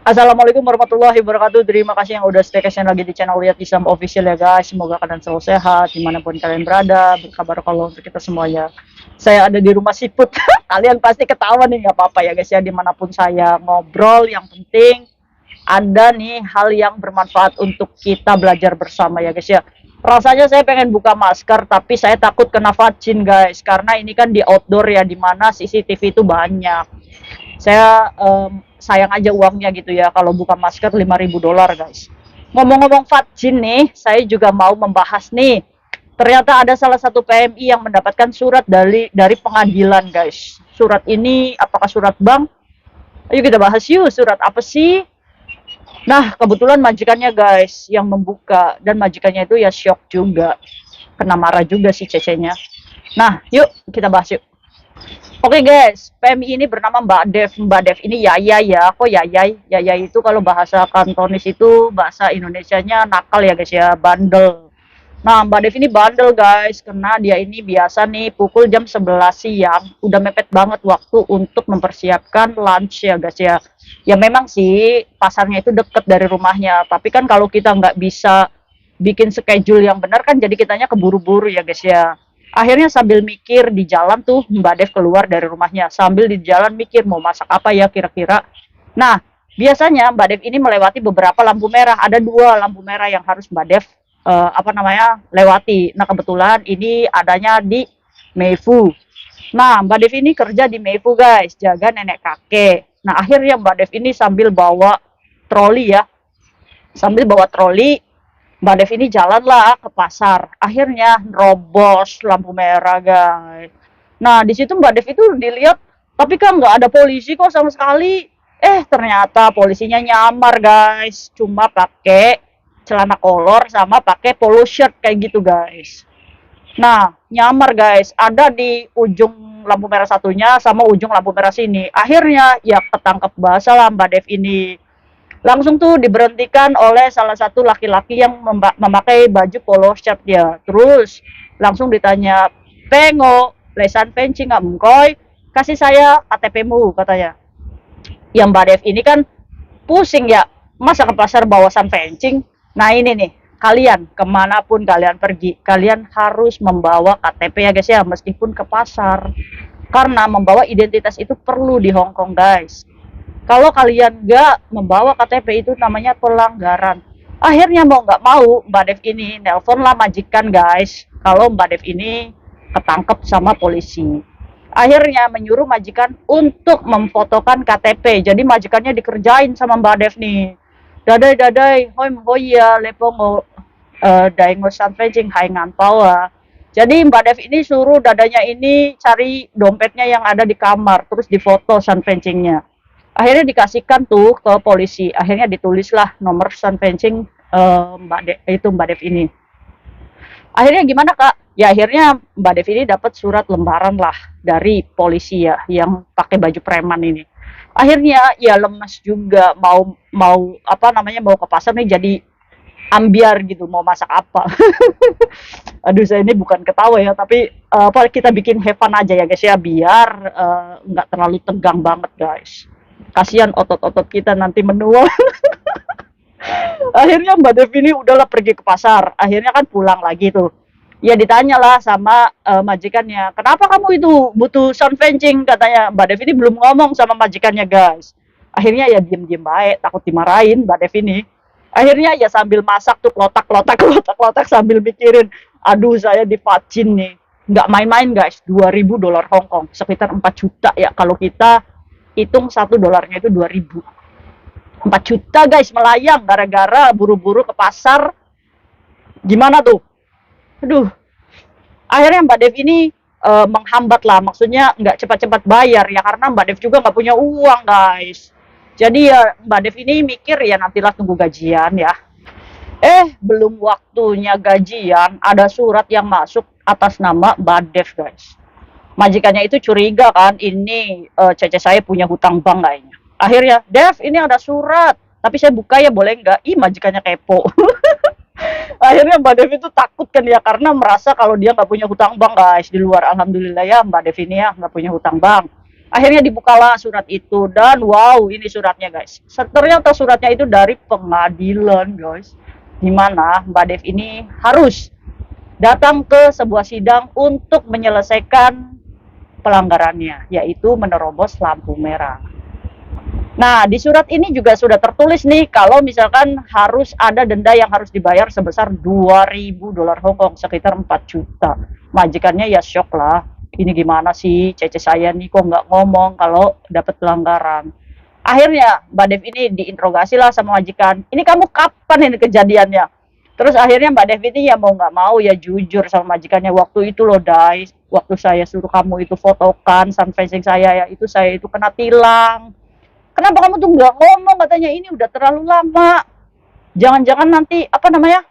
Assalamualaikum warahmatullahi wabarakatuh. Terima kasih yang udah stay tune lagi di channel Lihat Islam Official ya guys. Semoga kalian selalu sehat dimanapun kalian berada. Berkabar kalau untuk kita semuanya. Saya ada di rumah siput. Kalian pasti ketawa nih, nggak apa-apa ya guys ya. Dimanapun saya ngobrol, yang penting ada nih hal yang bermanfaat untuk kita belajar bersama ya guys ya. Rasanya saya pengen buka masker tapi saya takut kena vaksin guys. Karena ini kan di outdoor ya, dimana CCTV itu banyak. Saya sayang aja uangnya gitu ya kalau buka masker $5.000 guys. Ngomong-ngomong vaksin nih, saya juga mau membahas nih. Ternyata ada salah satu PMI yang mendapatkan surat dari pengadilan guys. Surat ini apakah surat bank? Ayo kita bahas yuk, surat apa sih? Nah, kebetulan majikannya guys yang membuka, dan majikannya itu ya shock juga. Kena marah juga si cecenya. Nah, yuk kita bahas yuk. Oke guys, PMI ini bernama Mbak Dev. Mbak Dev ini Yaya ya. Kok Yayai? Yayai itu kalau bahasa Kantonis itu bahasa Indonesianya nakal ya guys ya, bandel. Nah, Mbak Dev ini bandel guys, karena dia ini biasa nih pukul jam 11 siang, udah mepet banget waktu untuk mempersiapkan lunch ya guys ya. Ya memang sih pasarnya itu deket dari rumahnya, tapi kan kalau kita nggak bisa bikin schedule yang benar kan jadi kitanya keburu-buru ya guys ya. Akhirnya sambil mikir di jalan tuh Mbak Dev keluar dari rumahnya, sambil di jalan mikir mau masak apa ya kira-kira. Nah, biasanya Mbak Dev ini melewati beberapa lampu merah. Ada dua lampu merah yang harus Mbak Dev lewati. Nah, kebetulan ini adanya di Meifu. Nah, Mbak Dev ini kerja di Meifu guys, jaga nenek kakek. Nah, akhirnya Mbak Dev ini sambil bawa troli ya, sambil bawa troli Mbak Dev ini jalanlah ke pasar. Akhirnya robos lampu merah, guys. Nah, di situ Mbak Dev itu dilihat, tapi kan nggak ada polisi kok sama sekali. Ternyata polisinya nyamar, guys. Cuma pakai celana kolor sama pakai polo shirt kayak gitu, guys. Nah, nyamar, guys. Ada di ujung lampu merah satunya sama ujung lampu merah sini. Akhirnya ya ketangkep basah lah Mbak Dev ini. Langsung tuh diberhentikan oleh salah satu laki-laki yang memakai baju polo shirt dia. Terus langsung ditanya, "Pengo, lesan penci nggak mengkoi? Kasih saya KTP-mu," katanya. Yang Mbak Dev ini kan pusing ya, masa ke pasar bawasan fencing. Nah ini nih, kalian kemanapun kalian pergi, kalian harus membawa KTP ya guys ya, meskipun ke pasar. Karena membawa identitas itu perlu di Hong Kong guys. Kalau kalian nggak membawa KTP itu namanya pelanggaran. Akhirnya mau nggak mau Mbak Dev ini nelpon lah majikan guys. Kalau Mbak Dev ini ketangkep sama polisi. Akhirnya menyuruh majikan untuk memfotokan KTP. Jadi majikannya dikerjain sama Mbak Dev nih. Dadai dadai, hoi hoi ya, lepongo, dai ngosan pencing hai ngampawa. Jadi Mbak Dev ini suruh dadanya ini cari dompetnya yang ada di kamar, terus difoto sun fencingnya. Akhirnya dikasihkan tuh ke polisi. Akhirnya ditulislah nomor sun fencing Mbak Dev ini. Akhirnya gimana kak? Ya akhirnya Mbak Dev ini dapat surat lembaran lah dari polisi ya yang pakai baju preman ini. Akhirnya ya lemas juga mau apa namanya mau ke pasar nih jadi ambiar gitu mau masak apa. Aduh saya ini bukan ketawa ya tapi apa kita bikin have fun aja ya guys ya biar nggak terlalu tegang banget guys. Kasihan otot-otot kita nanti menua. Akhirnya Mbak Devi ini udahlah pergi ke pasar. Akhirnya kan pulang lagi tuh. Ya ditanya lah sama majikannya, kenapa kamu itu butuh sound fencing katanya. Mbak Devi ini belum ngomong sama majikannya guys. Akhirnya ya diem-diem baik, takut dimarahin Mbak Devi ini. Akhirnya ya sambil masak tuh klotak-klotak sambil mikirin, aduh saya divaksin nih. Nggak main-main guys, $2.000 Hong Kong, sekitar 4 juta ya kalau kita hitung $1 itu 2.000. 4 juta guys melayang gara-gara buru-buru ke pasar. Gimana tuh? Aduh, akhirnya Mbak Dev ini menghambat lah, maksudnya nggak cepat-cepat bayar ya karena Mbak Dev juga nggak punya uang guys. Jadi ya Mbak Dev ini mikir ya nantilah tunggu gajian ya. Belum waktunya gajian, ada surat yang masuk atas nama Mbak Dev guys. Majikannya itu curiga kan, ini cece saya punya hutang bank kayaknya. Akhirnya, Dev ini ada surat, tapi saya buka ya boleh nggak? Ih majikannya kepo. Akhirnya Mbak Dev itu takut kan ya karena merasa kalau dia nggak punya hutang bank guys di luar. Alhamdulillah ya Mbak Dev ini ya nggak punya hutang bank. Akhirnya dibukalah surat itu dan wow, ini suratnya guys. Ternyata suratnya itu dari pengadilan guys. Dimana Mbak Dev ini harus datang ke sebuah sidang untuk menyelesaikan pelanggarannya, yaitu menerobos lampu merah. Nah, di surat ini juga sudah tertulis nih kalau misalkan harus ada denda yang harus dibayar sebesar 2.000 dolar Hongkong, sekitar 4 juta. Majikannya ya shock lah. Ini gimana sih, cece saya nih kok nggak ngomong kalau dapat pelanggaran. Akhirnya Mbak Dev ini diinterogasi lah sama majikan. Ini kamu kapan ini kejadiannya? Terus akhirnya Mbak Dev ini ya mau nggak mau ya jujur sama majikannya, waktu itu loh Dai, waktu saya suruh kamu itu fotokan sun facing saya ya, itu saya itu kena tilang. Kenapa kamu tuh nggak ngomong, katanya ini udah terlalu lama. Jangan-jangan nanti apa namanya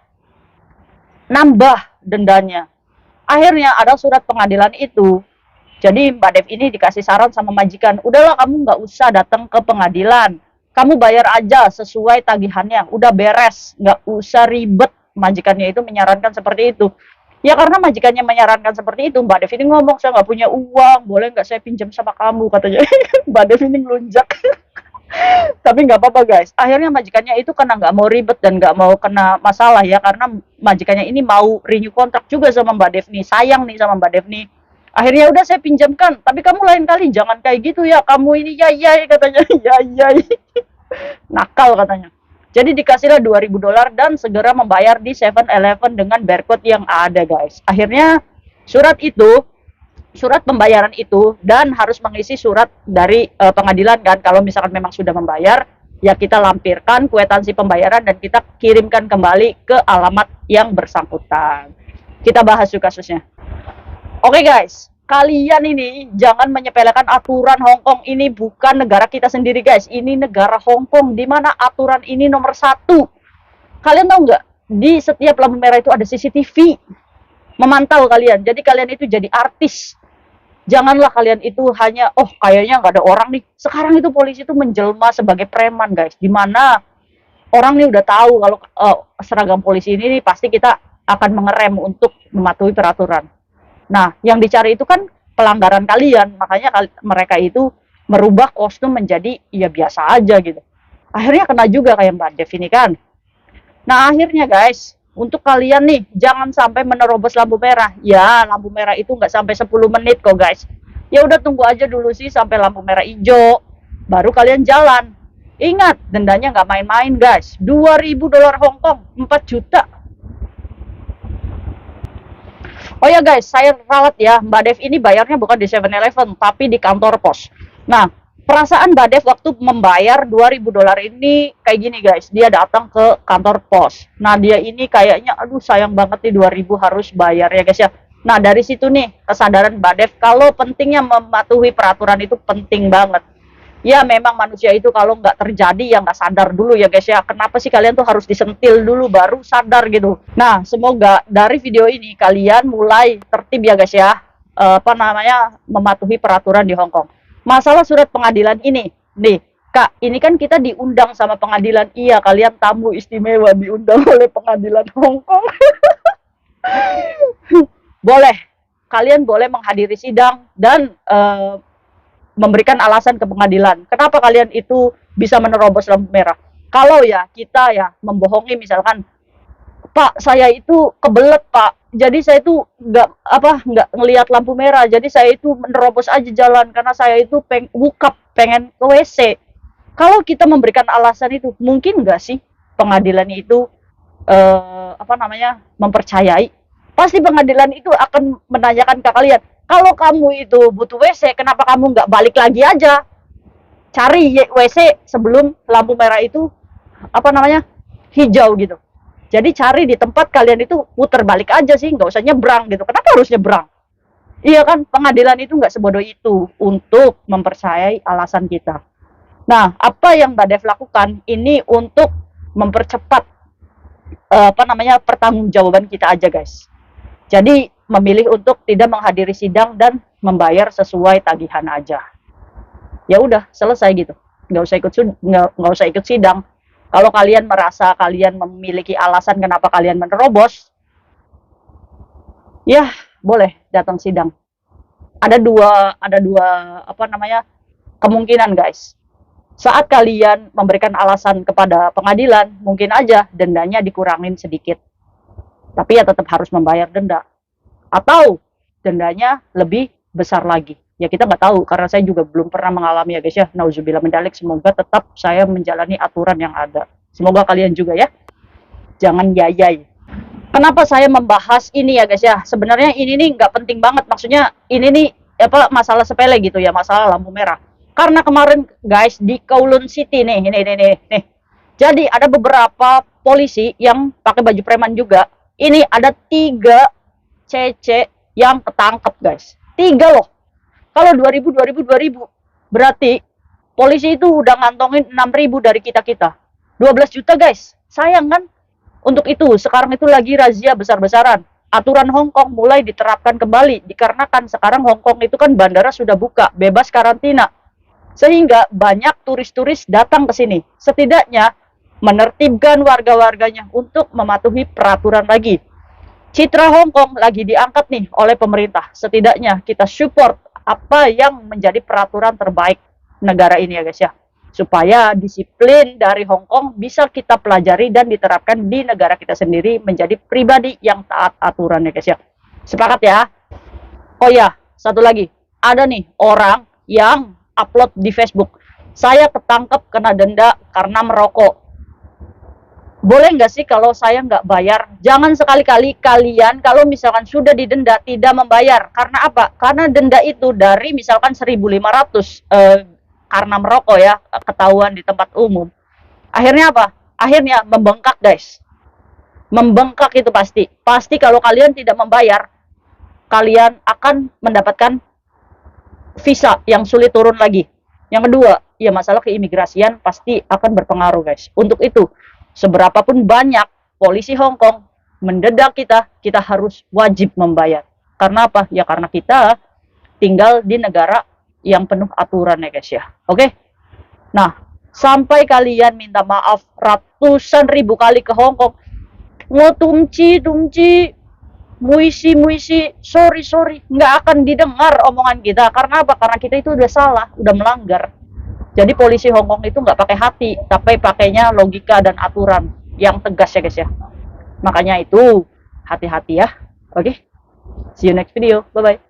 nambah dendanya. Akhirnya ada surat pengadilan itu. Jadi Mbak Dev ini dikasih saran sama majikan, udahlah kamu nggak usah datang ke pengadilan. Kamu bayar aja sesuai tagihannya, udah beres, nggak usah ribet. Majikannya itu menyarankan seperti itu. Ya karena majikannya menyarankan seperti itu, Mbak Dev ini ngomong, saya nggak punya uang, boleh nggak saya pinjam sama kamu, katanya. Mbak Dev ini ngelunjak. Tapi nggak apa-apa guys. Akhirnya majikannya itu karena nggak mau ribet dan nggak mau kena masalah ya, karena majikannya ini mau renew kontrak juga sama Mbak Dev nih, sayang nih sama Mbak Dev nih. Akhirnya udah saya pinjamkan, tapi kamu lain kali jangan kayak gitu ya, kamu ini ya ya katanya. Ya ya, nakal katanya. Jadi dikasihlah 2.000 dolar dan segera membayar di 7-Eleven dengan barcode yang ada guys. Akhirnya surat itu, surat pembayaran itu, dan harus mengisi surat dari pengadilan kan, kalau misalkan memang sudah membayar ya kita lampirkan kwitansi pembayaran dan kita kirimkan kembali ke alamat yang bersangkutan. Kita bahas yuk kasusnya. Oke guys, kalian ini jangan menyepelekan aturan Hong Kong. Ini bukan negara kita sendiri guys, ini negara Hong Kong di mana aturan ini nomor 1. Kalian tahu nggak, di setiap lampu merah itu ada CCTV memantau kalian, jadi kalian itu jadi artis. Janganlah kalian itu hanya, oh kayaknya nggak ada orang nih. Sekarang itu polisi itu menjelma sebagai preman guys, dimana orang nih udah tahu kalau seragam polisi ini nih, pasti kita akan mengerem untuk mematuhi peraturan. Nah, yang dicari itu kan pelanggaran kalian, makanya mereka itu merubah kostum menjadi ya biasa aja gitu. Akhirnya kena juga kayak Mbak Dev ini kan. Nah, akhirnya guys, untuk kalian nih, jangan sampai menerobos lampu merah. Ya, lampu merah itu nggak sampai 10 menit kok guys. Ya udah tunggu aja dulu sih sampai lampu merah hijau, baru kalian jalan. Ingat, dendanya nggak main-main guys. 2.000 dolar Hong Kong, 4 juta. Oh ya guys, saya ralat ya, Mbak Dev ini bayarnya bukan di 7-Eleven, tapi di kantor pos. Nah, perasaan Mbak Dev waktu membayar 2.000 dolar ini kayak gini guys, dia datang ke kantor pos. Nah, dia ini kayaknya, aduh sayang banget nih 2.000 harus bayar ya guys ya. Nah, dari situ nih, kesadaran Mbak Dev kalau pentingnya mematuhi peraturan itu penting banget. Ya memang manusia itu kalau nggak terjadi ya nggak sadar dulu ya guys ya, kenapa sih kalian tuh harus disentil dulu baru sadar gitu. Nah semoga dari video ini kalian mulai tertib ya guys ya, apa namanya, mematuhi peraturan di Hong Kong. Masalah surat pengadilan ini nih kak, ini kan kita diundang sama pengadilan. Iya, kalian tamu istimewa diundang oleh pengadilan Hong Kong. Boleh, kalian boleh menghadiri sidang dan memberikan alasan ke pengadilan. Kenapa kalian itu bisa menerobos lampu merah? Kalau ya kita ya membohongi, misalkan, Pak saya itu kebelet Pak, jadi saya itu nggak ngelihat lampu merah, jadi saya itu menerobos aja jalan karena saya itu pengen ke WC. Kalau kita memberikan alasan itu, mungkin nggak sih pengadilan itu apa namanya mempercayai? Pasti pengadilan itu akan menanyakan ke kalian, kalau kamu itu butuh WC, kenapa kamu nggak balik lagi aja? Cari WC sebelum lampu merah itu apa namanya hijau gitu. Jadi cari di tempat kalian itu putar balik aja sih, nggak usah nyebrang gitu. Kenapa harus nyebrang? Iya kan, pengadilan itu nggak sebodoh itu untuk mempercayai alasan kita. Nah, apa yang Mbak Dev lakukan ini untuk mempercepat apa namanya pertanggungjawaban kita aja guys. Jadi memilih untuk tidak menghadiri sidang dan membayar sesuai tagihan aja. Ya udah selesai gitu. Nggak usah ikut sidang. Kalau kalian merasa kalian memiliki alasan kenapa kalian menerobos, ya boleh datang sidang. Ada dua apa namanya, kemungkinan guys. Saat kalian memberikan alasan kepada pengadilan, mungkin aja dendanya dikurangin sedikit. Tapi ya tetap harus membayar denda. Atau dendanya lebih besar lagi. Ya kita nggak tahu, karena saya juga belum pernah mengalami ya guys ya. Nauzubillah min dzalik. Semoga tetap saya menjalani aturan yang ada. Semoga kalian juga ya. Jangan yayai. Kenapa saya membahas ini ya guys ya? Sebenarnya ini nih nggak penting banget. Maksudnya ini nih apa masalah sepele gitu ya, masalah lampu merah. Karena kemarin guys di Kowloon City nih. Jadi ada beberapa polisi yang pakai baju preman juga. Ini ada 3 CC yang ketangkep guys. 3 loh. Kalau 2000 berarti polisi itu udah ngantongin 6.000 dari kita-kita. 12 juta guys. Sayang kan? Untuk itu, sekarang itu lagi razia besar-besaran. Aturan Hong Kong mulai diterapkan kembali, dikarenakan sekarang Hong Kong itu kan bandara sudah buka, bebas karantina. Sehingga banyak turis-turis datang ke sini. Setidaknya menertibkan warga-warganya untuk mematuhi peraturan lagi. Citra Hong Kong lagi diangkat nih oleh pemerintah. Setidaknya kita support apa yang menjadi peraturan terbaik negara ini ya guys ya. Supaya disiplin dari Hong Kong bisa kita pelajari dan diterapkan di negara kita sendiri menjadi pribadi yang taat aturan ya guys ya. Sepakat ya? Oh ya, satu lagi. Ada nih orang yang upload di Facebook. Saya ketangkep kena denda karena merokok. Boleh nggak sih kalau saya nggak bayar? Jangan sekali-kali kalian kalau misalkan sudah didenda tidak membayar. Karena apa? Karena denda itu dari misalkan 1.500 karena merokok ya, ketahuan di tempat umum. Akhirnya apa? Akhirnya membengkak guys. Membengkak itu pasti. Pasti kalau kalian tidak membayar, kalian akan mendapatkan visa yang sulit turun lagi. Yang kedua, ya masalah keimigrasian pasti akan berpengaruh guys. Untuk itu, seberapapun banyak polisi Hong Kong mendedak kita, kita harus wajib membayar. Karena apa? Ya karena kita tinggal di negara yang penuh aturan ya guys ya. Oke? Nah, sampai kalian minta maaf ratusan ribu kali ke Hong Kong. Tumci, muisi, sorry. Nggak akan didengar omongan kita. Karena apa? Karena kita itu udah salah, udah melanggar. Jadi polisi Hong Kong itu nggak pakai hati, tapi pakainya logika dan aturan yang tegas ya guys ya. Makanya itu hati-hati ya. Oke? See you next video. Bye-bye.